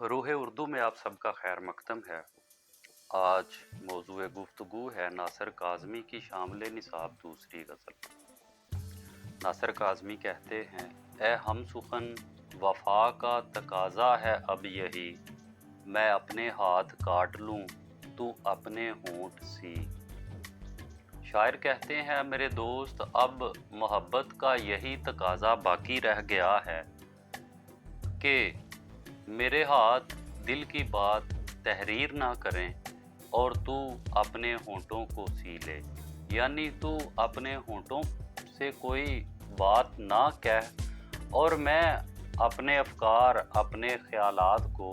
रूह उर्दू में आप सबका खैर मकदम है। आज मौजूए गुफ्तगू है नासिर काज़मी की शामिल निसाब दूसरी गज़ल। नासिर काज़मी कहते हैं, ए हम सुखन वफा का तकाज़ा है अब यही, मैं अपने हाथ काट लूँ तू अपने होंठ सी। शायर कहते हैं, मेरे दोस्त अब मोहब्बत का यही तकाज़ा बाकी रह गया है कि मेरे हाथ दिल की बात तहरीर ना करें और तू अपने होंठों को सी ले। यानी तू अपने होंठों से कोई बात ना कह और मैं अपने अफकार अपने ख्यालात को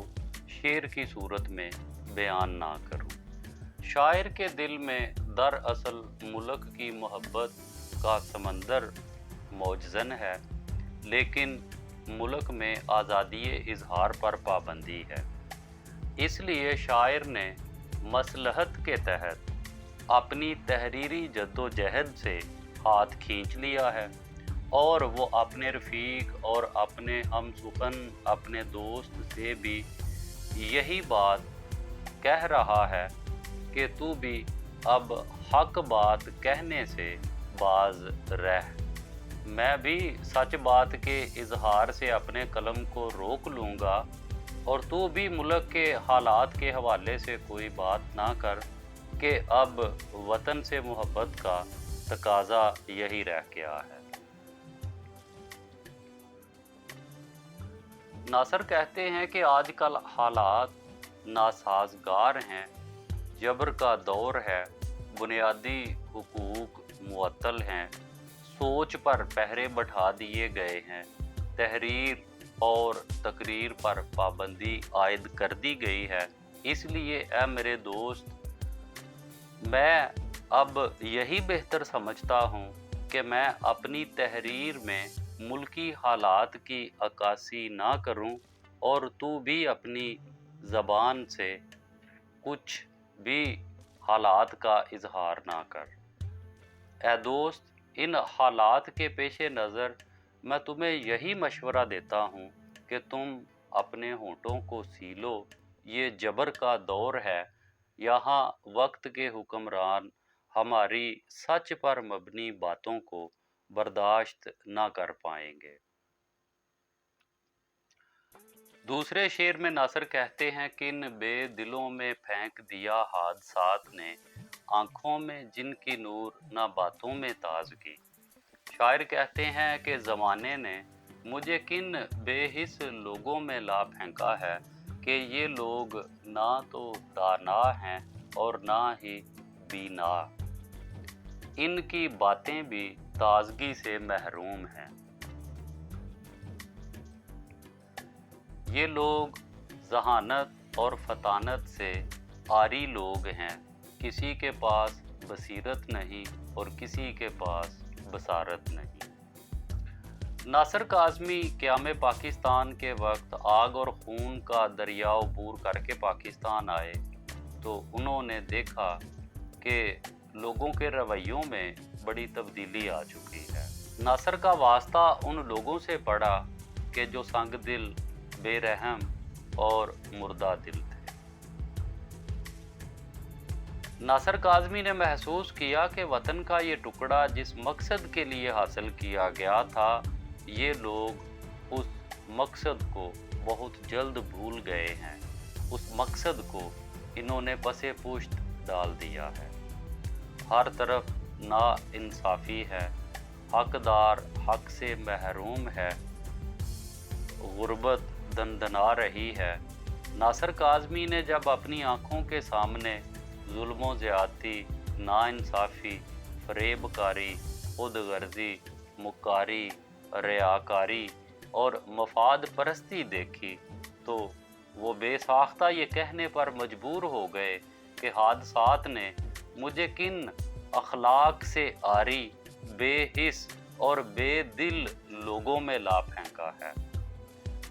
शेर की सूरत में बयान ना करूं। शायर के दिल में दरअसल मुल्क की मोहब्बत का समंदर मौजज़न है, लेकिन मुल्क में आज़ादी इजहार पर पाबंदी है। इसलिए शायर ने मसलहत के तहत अपनी तहरीरी जद्दोजहद से हाथ खींच लिया है और वो अपने रफ़ीक और अपने हम सुखन अपने दोस्त से भी यही बात कह रहा है कि तू भी अब हक बात कहने से बाज रह। मैं भी सच बात के इजहार से अपने कलम को रोक लूँगा और तू भी मुल्क के हालात के हवाले से कोई बात ना कर कि अब वतन से मोहब्बत का तकाज़ा यही रह गया है। नासिर कहते हैं कि आजकल हालात नासाजगार हैं, जबर का दौर है, बुनियादी हुकूक मुअत्तल हैं, सोच पर पहरे बैठा दिए गए हैं, तहरीर और तकरीर पर पाबंदी आयद कर दी गई है। इसलिए ए मेरे दोस्त, मैं अब यही बेहतर समझता हूँ कि मैं अपनी तहरीर में मुल्की हालात की अक्कासी ना करूँ और तू भी अपनी ज़बान से कुछ भी हालात का इजहार ना कर। ए दोस्त, इन हालात के पेश नज़र मैं तुम्हें यही मशवरा देता हूँ कि तुम अपने होंठों को सी लो। ये जबर का दौर है, यहाँ वक्त के हुक्मरान हमारी सच पर मबनी बातों को बर्दाश्त ना कर पाएंगे। दूसरे शेर में नासिर कहते हैं, किन बेदिलों में फेंक दिया हादसात ने, आँखों में जिनकी नूर ना बातों में ताजगी। शायर कहते हैं कि ज़माने ने मुझे किन बेहिस लोगों में ला फेंका है कि ये लोग ना तो दाना हैं और ना ही बीना, इनकी बातें भी ताजगी से महरूम हैं। ये लोग जहानत और फतानत से आरी लोग हैं, किसी के पास बसीरत नहीं और किसी के पास बसारत नहीं। नासिर काज़मी क़याम पाकिस्तान के वक्त आग और खून का दरिया अबूर करके पाकिस्तान आए तो उन्होंने देखा कि लोगों के रवैयों में बड़ी तब्दीली आ चुकी है। नासिर का वास्ता उन लोगों से पड़ा कि जो संग दिल, बेरहम और मुर्दा दिल थे। नासिर काज़मी ने महसूस किया कि वतन का ये टुकड़ा जिस मकसद के लिए हासिल किया गया था, ये लोग उस मकसद को बहुत जल्द भूल गए हैं। उस मकसद को इन्होंने पसे पुश्त डाल दिया है। हर तरफ नाइंसाफ़ी है, हकदार हक से महरूम है, गुर्बत दंदना रही है। नासिर काज़मी ने जब अपनी आँखों के सामने जुल्म ज़्यादती, नाइंसाफ़ी, फ़रेबकारी, खुदगर्ज़ी, मुकारी, रियाकारी और मफाद परस्ती देखी तो वो बेसाख्ता ये कहने पर मजबूर हो गए कि हादसात ने मुझे किन अखलाक से आरी, बेहिस और बेदिल लोगों में ला फेंका है।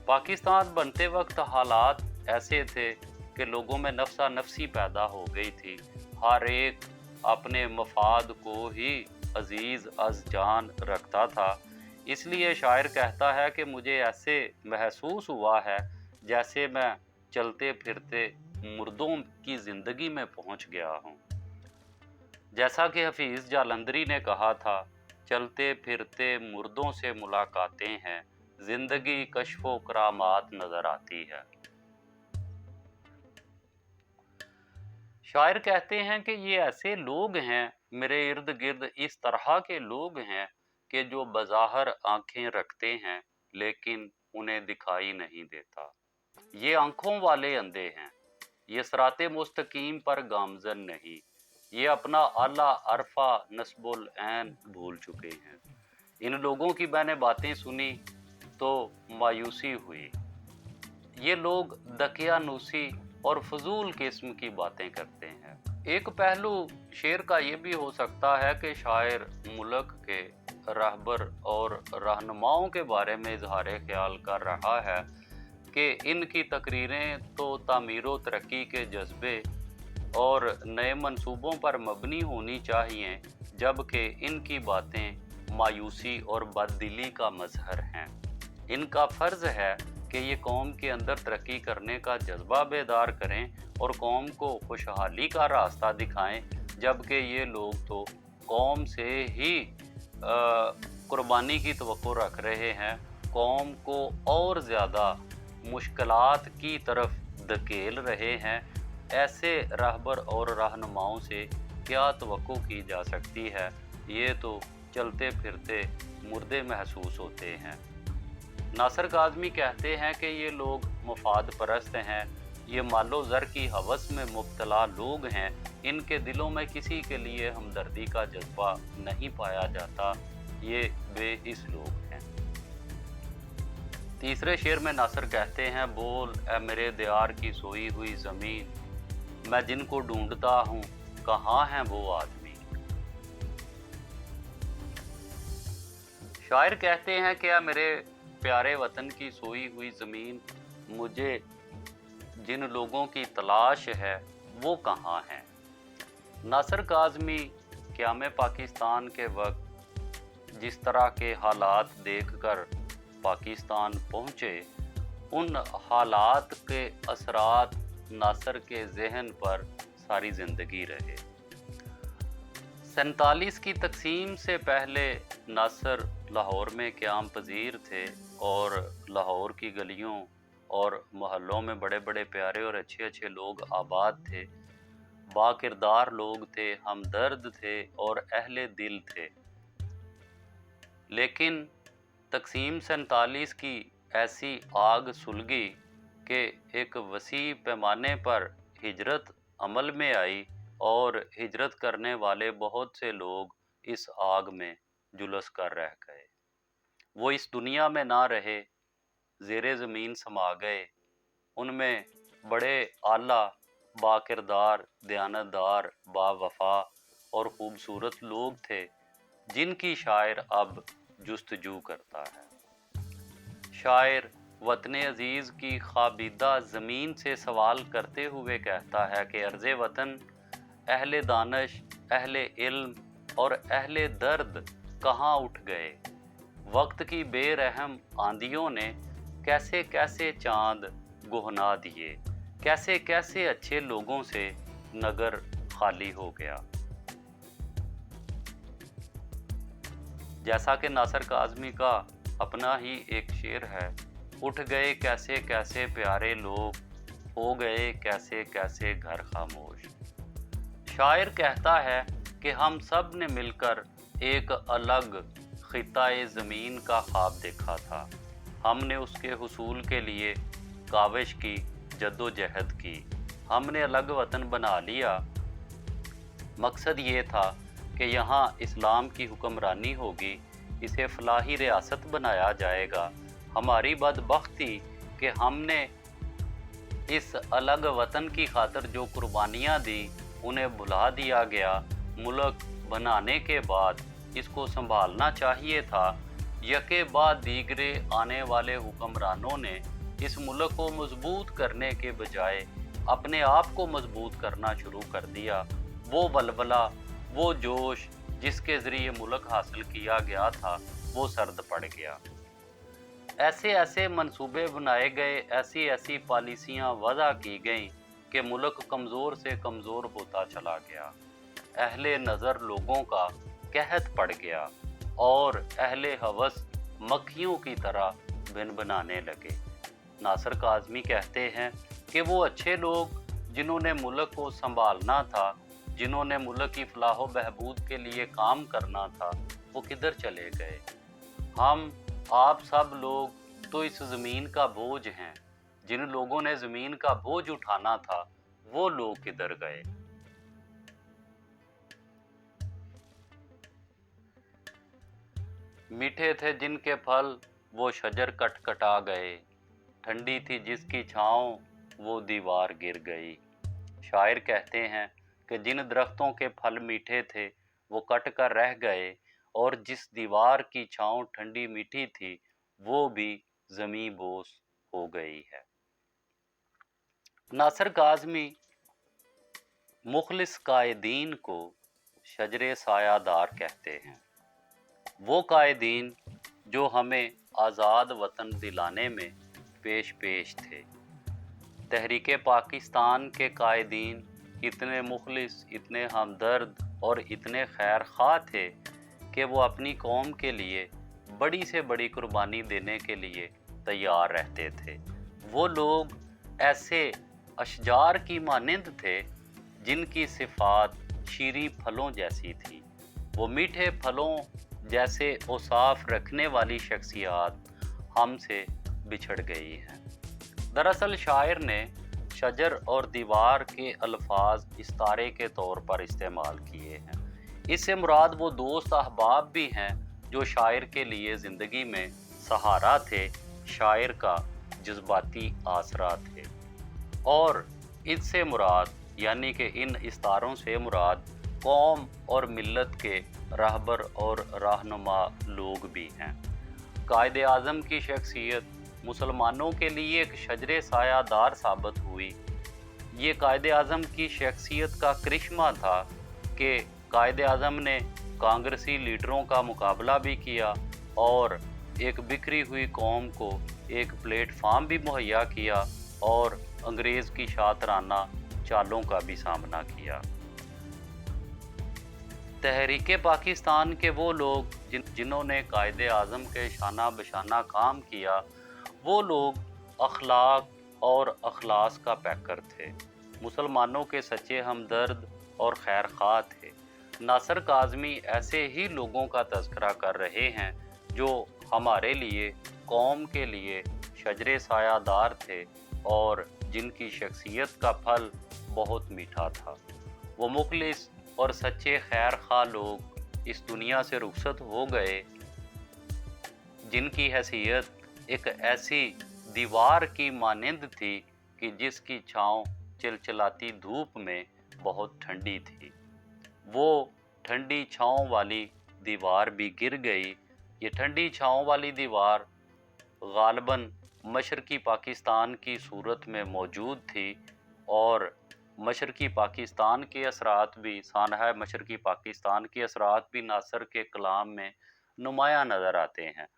पाकिस्तान बनते वक्त हालात ऐसे थे कि लोगों में नफ्सा नफसी पैदा हो गई थी। हर एक अपने मफाद को ही अजीज़ अज़ जान रखता था। इसलिए शायर कहता है कि मुझे ऐसे महसूस हुआ है जैसे मैं चलते फिरते मुर्दों की जिंदगी में पहुंच गया हूँ। जैसा कि हफीज जालंधरी ने कहा था, चलते फिरते मुर्दों से मुलाकातें हैं, जिंदगी कश्फो करामात नजर आती है। शायर कहते हैं कि ये ऐसे लोग हैं, मेरे इर्द गिर्द इस तरह के लोग हैं कि जो बज़ाहिर आंखें रखते हैं लेकिन उन्हें दिखाई नहीं देता। ये आंखों वाले अंधे हैं, ये सराते मुस्तकीम पर गामजन नहीं, ये अपना आला अरफा नस्बुल ऐन भूल चुके हैं। इन लोगों की मैंने बातें सुनी तो मायूसी हुई। ये लोग दकियानूसी और फजूल किस्म की बातें करते हैं। एक पहलू शेर का ये भी हो सकता है कि शायर मुल्क के रहबर और रहनुमाओं के बारे में इजहार ख्याल कर रहा है कि इनकी तकरीरें तो तामीर व तरक्की के जज्बे और नए मंसूबों पर मबनी होनी चाहिए, जबकि इनकी बातें मायूसी और बददिली का मजहर हैं। इनका फ़र्ज़ है कि ये कौम के अंदर तरक्की करने का जज्बा बेदार करें और कौम को खुशहाली का रास्ता दिखाएं, जबकि ये लोग तो कौम से ही कुर्बानी की तवक्को रख रहे हैं, कौम को और ज़्यादा मुश्किलात की तरफ धकेल रहे हैं। ऐसे रहबर और रहनुमाओं से क्या तवक्को की जा सकती है? ये तो चलते फिरते मुर्दे महसूस होते हैं। नासिर काज़मी कहते हैं कि ये लोग मुफाद परस्त हैं, ये मालो ज़र की हवस में मुब्तला लोग हैं, इनके दिलों में किसी के लिए हमदर्दी का जज्बा नहीं पाया जाता, ये बेहिस लोग हैं। तीसरे शेर में नासिर कहते हैं, बोल ए मेरे दियार की सोई हुई ज़मीन, मैं जिनको ढूंढता हूँ कहाँ हैं वो आदमी। शायर कहते हैं कि या मेरे प्यारे वतन की सोई हुई ज़मीन, मुझे जिन लोगों की तलाश है वो कहाँ हैं। नासिर काज़मी क़याम पाकिस्तान के वक्त जिस तरह के हालात देखकर पाकिस्तान पहुँचे, उन हालात के असरात नासिर के जहन पर सारी ज़िंदगी रहे। 47 की तकसीम से पहले नासिर लाहौर में क़याम पजीर थे और लाहौर की गलियों और मोहल्लों में बड़े बड़े प्यारे और अच्छे अच्छे लोग आबाद थे, बाकिरदार लोग थे, हमदर्द थे और अहले दिल थे। लेकिन तकसीम 47 की ऐसी आग सुलगी कि एक वसी पैमाने पर हिजरत अमल में आई और हिजरत करने वाले बहुत से लोग इस आग में जुलस कर रह गए। वो इस दुनिया में ना रहे, ज़ेरे ज़मीन समा गए। उनमें बड़े आला, बाकिरदार, दयानतदार, बावफा और ख़ूबसूरत लोग थे, जिनकी शायर अब जुस्तजू करता है। शायर वतन अज़ीज़ की ख़ाबिदा ज़मीन से सवाल करते हुए कहता है कि अर्ज़े वतन, अहले दानश, अहले इल्म और अहले दर्द कहाँ उठ गए। वक्त की बेरहम आंधियों ने कैसे कैसे चाँद गुहना दिए, कैसे कैसे अच्छे लोगों से नगर खाली हो गया। जैसा कि नासिर काज़मी का अपना ही एक शेर है, उठ गए कैसे कैसे प्यारे लोग, हो गए कैसे कैसे घर खामोश। शायर कहता है कि हम सब ने मिलकर एक अलग खिताए ज़मीन का ख्वाब देखा था। हमने उसके हुसूल के लिए काविश की, जद्दोजहद की, हमने अलग वतन बना लिया। मकसद ये था कि यहाँ इस्लाम की हुक्मरानी होगी, इसे फलाही रियासत बनाया जाएगा। हमारी बदबख्ती कि हमने इस अलग वतन की खातिर जो कुर्बानियाँ दी उन्हें भुला दिया गया। मुल्क बनाने के बाद इसको संभालना चाहिए था। यके बाद दीगरे आने वाले हुक्मरानों ने इस मुल्क को मजबूत करने के बजाय अपने आप को मजबूत करना शुरू कर दिया। वो बलबला, वो जोश जिसके ज़रिए मुल्क हासिल किया गया था, वो सर्द पड़ गया। ऐसे ऐसे मंसूबे बनाए गए, ऐसी ऐसी पॉलिसियां वज़ा की गईं कि मुल्क कमज़ोर से कमज़ोर होता चला गया। अहले नज़र लोगों का कहत पड़ गया और अहले हवस मक्खियों की तरह भिनभिनाने लगे। नासिर काज़मी कहते हैं कि वो अच्छे लोग जिन्होंने मुल्क को संभालना था, जिन्होंने मुल्क की फलाह व बहबूद के लिए काम करना था, वो किधर चले गए। हम आप सब लोग तो इस ज़मीन का बोझ हैं। जिन लोगों ने ज़मीन का बोझ उठाना था, वो लोग किधर गए। मीठे थे जिनके फल, वो शजर कट कटा गए। ठंडी थी जिसकी छाँव, वो दीवार गिर गई। शायर कहते हैं कि जिन दरख्तों के फल मीठे थे वो कट कर रह गए, और जिस दीवार की छाँव ठंडी मीठी थी वो भी ज़मीं बोस हो गई है। नासिर काज़मी मुखलिस कायदीन को शजरे सायादार कहते हैं। वो कायदीन जो हमें आज़ाद वतन दिलाने में पेश पेश थे। तहरीक पाकिस्तान के कायदीन इतने मुखलिस, इतने हमदर्द और इतने खैर खा थे कि वो अपनी कौम के लिए बड़ी से बड़ी कुर्बानी देने के लिए तैयार रहते थे। वो लोग ऐसे अशजार की मानिंद थे जिनकी सिफात शीरी फलों जैसी थी। वो मीठे फलों जैसे औसाफ रखने वाली शख्सियत हमसे बिछड़ गई हैं। दरअसल शायर ने शजर और दीवार के अल्फाज इस्तारे के तौर पर इस्तेमाल किए हैं। इससे मुराद वो दोस्त अहबाब भी हैं जो शायर के लिए ज़िंदगी में सहारा थे, शायर का जज्बाती आसरा थे। और इससे मुराद यानी कि इन इस्तारों से मुराद कौम और मिल्लत के रहबर और रहनुमा लोग भी हैं। कायदे आज़म की शख्सियत मुसलमानों के लिए एक शजरे सायादार साबित हुई। ये कायदे आज़म की शख्सियत का करिश्मा था कि कायदे आज़म ने कांग्रेसी लीडरों का मुकाबला भी किया और एक बिखरी हुई कौम को एक प्लेटफार्म भी मुहैया किया और अंग्रेज़ की शातराना चालों का भी सामना किया। तहरीक पाकिस्तान के वो लोग जिन्होंने कायदे आज़म के शाना बशाना काम किया, वो लोग अखलाक और अखलास का पैकर थे, मुसलमानों के सच्चे हमदर्द और खैर खा थे। नासिर काज़मी ऐसे ही लोगों का तज़किरा कर रहे हैं जो हमारे लिए, कौम के लिए शजरे सायादार थे और जिनकी शख्सियत का फल बहुत मीठा था। वो मुखलिस और सच्चे खैर खा लोग इस दुनिया से रुखसत हो गए जिनकी हैसियत एक ऐसी दीवार की मानिंद थी कि जिसकी छाँव चिलचिलाती धूप में बहुत ठंडी थी। वो ठंडी छाँव वाली दीवार भी गिर गई। ये ठंडी छाँव वाली दीवार गालिबन मशरकी पाकिस्तान की सूरत में मौजूद थी और मशरकी पाकिस्तान के असरात भी, सानहा मशरकी पाकिस्तान के असरात भी नासिर के कलाम में नुमायाँ नज़र आते हैं।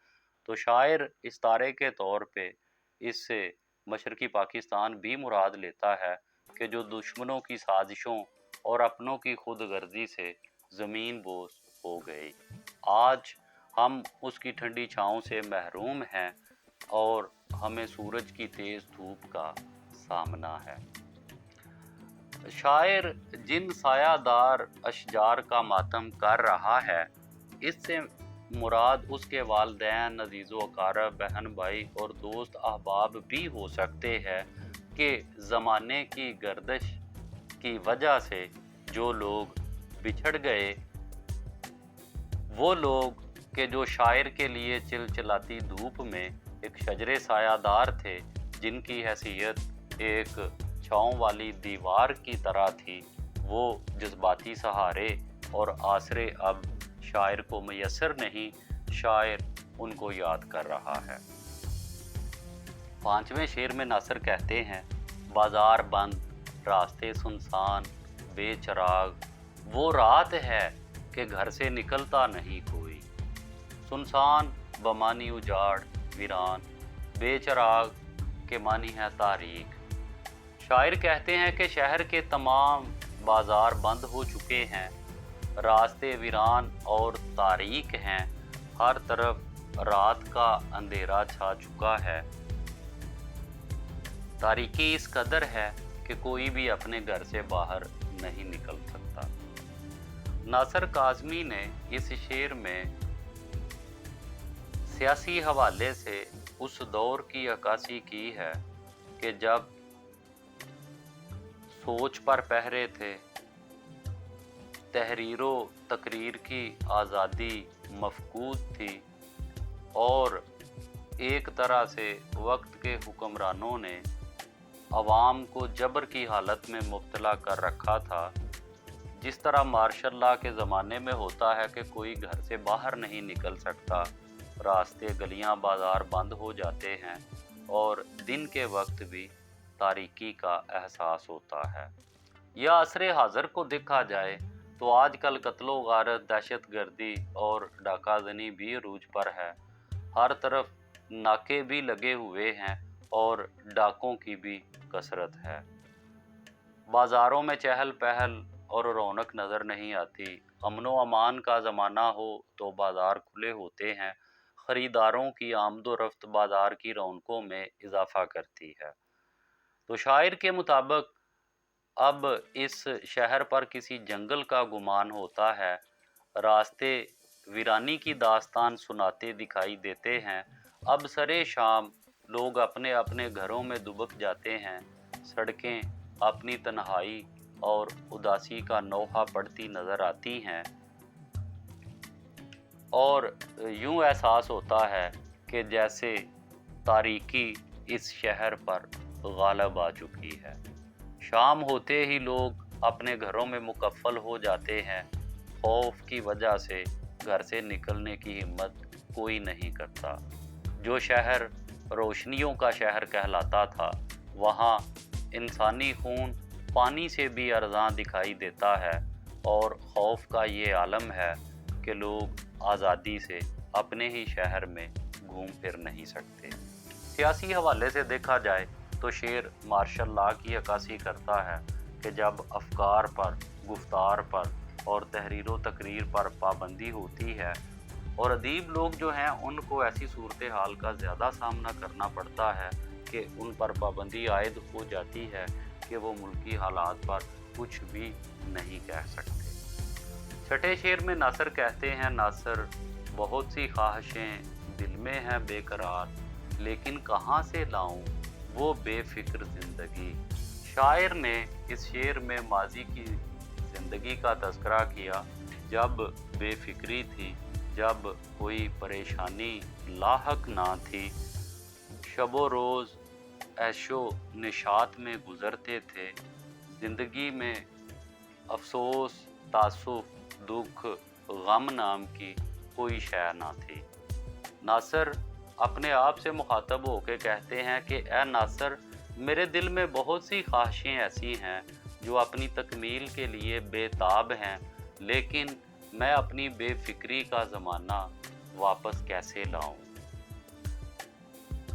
तो शायर इस्तारे के तौर पे इससे मशरकी पाकिस्तान भी मुराद लेता है कि जो दुश्मनों की साजिशों और अपनों की खुद गर्जी से ज़मीन बोस हो गई। आज हम उसकी ठंडी छाँव से महरूम हैं और हमें सूरज की तेज़ धूप का सामना है। शायर जिन सायादार अशजार का मातम कर रहा है, इससे मुराद उसके वालिदैन, अजीज़ो अकारब, बहन भाई और दोस्त अहबाब भी हो सकते हैं कि ज़माने की गर्दिश की वजह से जो लोग बिछड़ गए, वो लोग कि जो शायर के लिए चिलचिलाती धूप में एक शजरे सायादार थे, जिनकी हैसियत एक छाँव वाली दीवार की तरह थी, वो जज्बाती सहारे और आसरे अब शायर को मैसर नहीं, शायर उनको याद कर रहा है। 5वें शेर में नासिर कहते हैं, बाजार बंद, रास्ते सुनसान, बेचराग, वो रात है कि घर से निकलता नहीं कोई। सुनसान बमानी उजाड़, वीरान, बेचराग के मानी है तारीख। शायर कहते हैं कि शहर के तमाम बाजार बंद हो चुके हैं, रास्ते वीरान और तारीक हैं, हर तरफ रात का अंधेरा छा चुका है। तारीकी इस कदर है कि कोई भी अपने घर से बाहर नहीं निकल सकता। नासिर काज़मी ने इस शेर में सियासी हवाले से उस दौर की अक्कासी की है कि जब सोच पर पहरे थे, तहरीरो तकरीर की आज़ादी मफकूद थी और एक तरह से वक्त के हुक्मरानों ने अवाम को जबर की हालत में मुब्तला कर रखा था। जिस तरह मार्शल लॉ के ज़माने में होता है कि कोई घर से बाहर नहीं निकल सकता, रास्ते गलियां बाज़ार बंद हो जाते हैं और दिन के वक्त भी तारीकी का एहसास होता है। या असरे हाज़र को देखा जाए तो आजकल कत्लो गारत, दहशत गर्दी और डाकाजनी भी अरूज पर है। हर तरफ नाके भी लगे हुए हैं और डाकों की भी कसरत है। बाज़ारों में चहल पहल और रौनक नज़र नहीं आती। अमनो अमान का ज़माना हो तो बाज़ार खुले होते हैं। ख़रीदारों की आमदो रफ्त बाज़ार की रौनकों में इजाफ़ा करती है। तो शायर के मुताबिक अब इस शहर पर किसी जंगल का गुमान होता है। रास्ते वीरानी की दास्तान सुनाते दिखाई देते हैं। अब सरे शाम लोग अपने अपने घरों में दुबक जाते हैं। सड़कें अपनी तन्हाई और उदासी का नोहा पड़ती नज़र आती हैं और यूं एहसास होता है कि जैसे तारीकी इस शहर पर गालिब आ चुकी है। शाम होते ही लोग अपने घरों में मुकफ़ल हो जाते हैं। खौफ की वजह से घर से निकलने की हिम्मत कोई नहीं करता। जो शहर रोशनियों का शहर कहलाता था, वहाँ इंसानी खून पानी से भी अर्ज़ां दिखाई देता है और खौफ का ये आलम है कि लोग आज़ादी से अपने ही शहर में घूम फिर नहीं सकते। सियासी हवाले से देखा जाए तो शेर मार्शल लॉ की अक्कासी करता है कि जब अफकार पर, गुफ्तार पर और तहरीरो तकरीर पर पाबंदी होती है और अदीब लोग जो हैं उनको ऐसी सूरत हाल का ज़्यादा सामना करना पड़ता है कि उन पर पाबंदी आयद हो जाती है कि वो मुल्की हालात पर कुछ भी नहीं कह सकते। छठे शेर में नासिर कहते हैं, नासिर बहुत सी ख्वाहिशें दिल में हैं बेकरार, लेकिन कहाँ से लाऊं वो बेफिक्र ज़िंदगी। शायर ने इस शेर में माजी की ज़िंदगी का तज़किरा किया, जब बेफिक्री थी, जब कोई परेशानी लाहक ना थी। शबो रोज़ ऐशो निशात में गुज़रते थे, ज़िंदगी में अफसोस, तासुफ, दुख, गम नाम की कोई शय ना थी। नासिर अपने आप से मुखातब होकर कहते हैं कि ए नासिर, मेरे दिल में बहुत सी ख्वाहिशें ऐसी हैं जो अपनी तकमील के लिए बेताब हैं, लेकिन मैं अपनी बेफिक्री का ज़माना वापस कैसे लाऊं।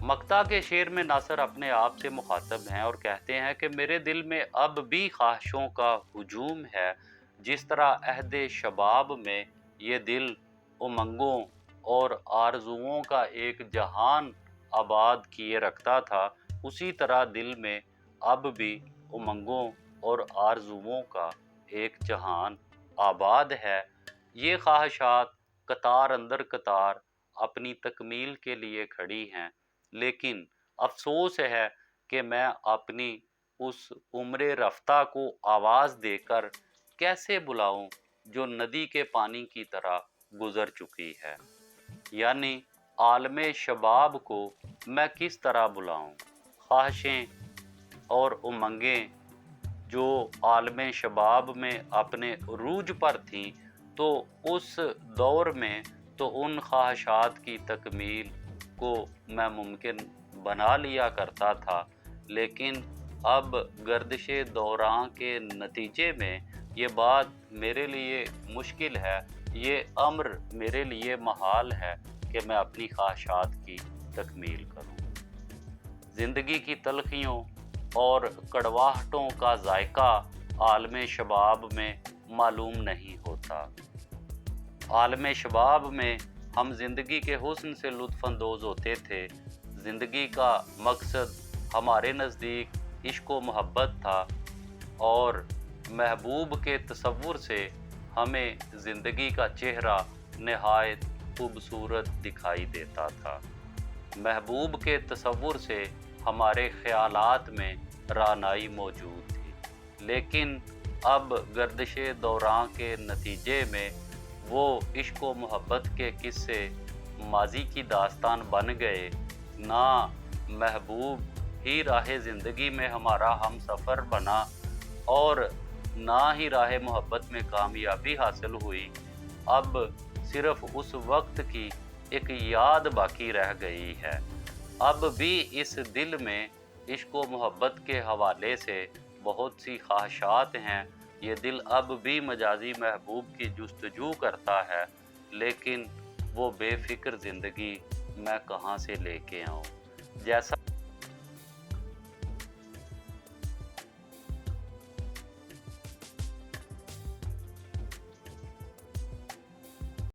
मक्ता के शेर में नासिर अपने आप से मुखातब हैं और कहते हैं कि मेरे दिल में अब भी ख्वाहिशों का हुजूम है। जिस तरह अहद शबाब में ये दिल उमंगों और आरजुओं का एक जहान आबाद किए रखता था, उसी तरह दिल में अब भी उमंगों और आरजुओं का एक जहान आबाद है। ये ख्वाहिशात कतार अंदर कतार अपनी तकमील के लिए खड़ी हैं, लेकिन अफसोस है कि मैं अपनी उस उम्र रफ्ता को आवाज़ देकर कैसे बुलाऊं जो नदी के पानी की तरह गुज़र चुकी है। यानी आलमे शबाब को मैं किस तरह बुलाऊं। ख्वाहिशें और उमंगें जो आलमे शबाब में अपने उरूज पर थीं, तो उस दौर में तो उन ख्वाहिशात की तकमील को मैं मुमकिन बना लिया करता था, लेकिन अब गर्दिशे दौरां के नतीजे में ये बात मेरे लिए मुश्किल है, ये अम्र मेरे लिए महाल है कि मैं अपनी ख्वाहिशात की तकमील करूं। ज़िंदगी की तलखियों और कड़वाहटों का जायका आलम शबाब में मालूम नहीं होता। आलम शबाब में हम ज़िंदगी के हुस्न से लुत्फ़अंदोज़ होते थे। ज़िंदगी का मकसद हमारे नज़दीक इश्क व मोहब्बत था और महबूब के तसव्वुर से हमें ज़िंदगी का चेहरा नहायत खूबसूरत दिखाई देता था। महबूब के तसव्वुर से हमारे ख़यालात में रानाई मौजूद थी, लेकिन अब गर्दिशे दौरां के नतीजे में वो इश्क व मोहब्बत के किस्से माजी की दास्तान बन गए। ना महबूब ही राह ज़िंदगी में हमारा हम सफ़र बना और ना ही राह मोहब्बत में कामयाबी हासिल हुई। अब सिर्फ उस वक्त की एक याद बाकी रह गई है। अब भी इस दिल में इश्क व मोहब्बत के हवाले से बहुत सी ख्वाहिशात हैं। ये दिल अब भी मजाजी महबूब की जुस्तजू करता है, लेकिन वो बेफिक्र ज़िंदगी मैं कहाँ से लेके आऊँ। जैसा